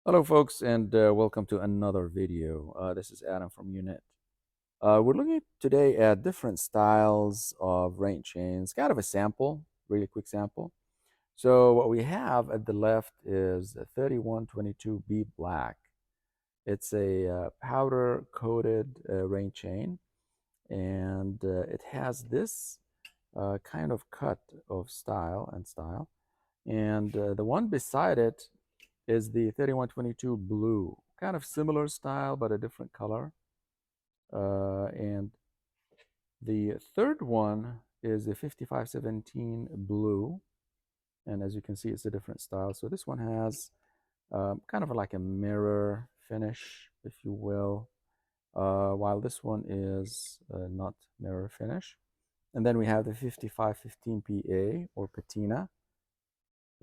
Hello, folks, and welcome to another video. This is Adam from U-nitt. We're looking today at different styles of rain chains, kind of a sample, really quick sample. So what we have at the left is a 3122B black. It's a powder coated rain chain, and it has this kind of cut of style. And the one beside it is the 3122 blue, kind of similar style but a different color. And the third one is the 5517 blue, and as you can see, it's a different style. So this one has kind of like a mirror finish, if you will, while this one is not mirror finish. And then we have the 5515 PA or patina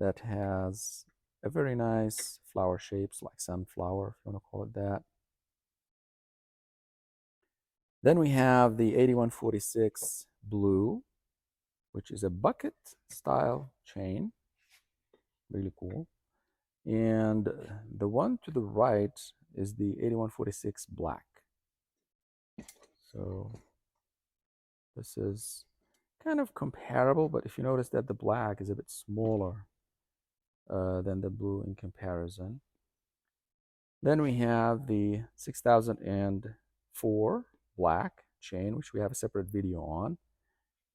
that has a very nice flower shapes like sunflower, if you want to call it that. Then we have the 8146 blue, which is a bucket style chain, really cool. And the one to the right is the 8146 black. So this is kind of comparable, but if you notice that the black is a bit smaller than the blue in comparison. Then we have the 6004 black chain, which we have a separate video on.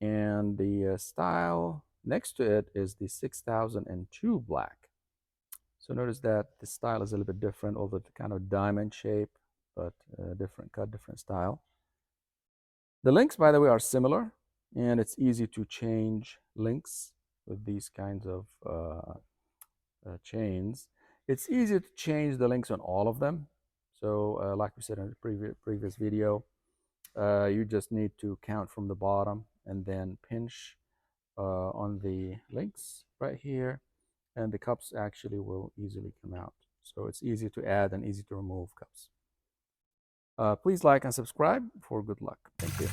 And the style next to it is the 6002 black. So notice that the style is a little bit different, although it's kind of diamond shape, but different cut, different style. The links, by the way, are similar, and it's easy to change links with these kinds of chains. It's easy to change the links on all of them. So like we said in the previous video, you just need to count from the bottom and then pinch on the links right here, and the cups actually will easily come out. So it's easy to add and easy to remove cups. Please like and subscribe for good luck. Thank you.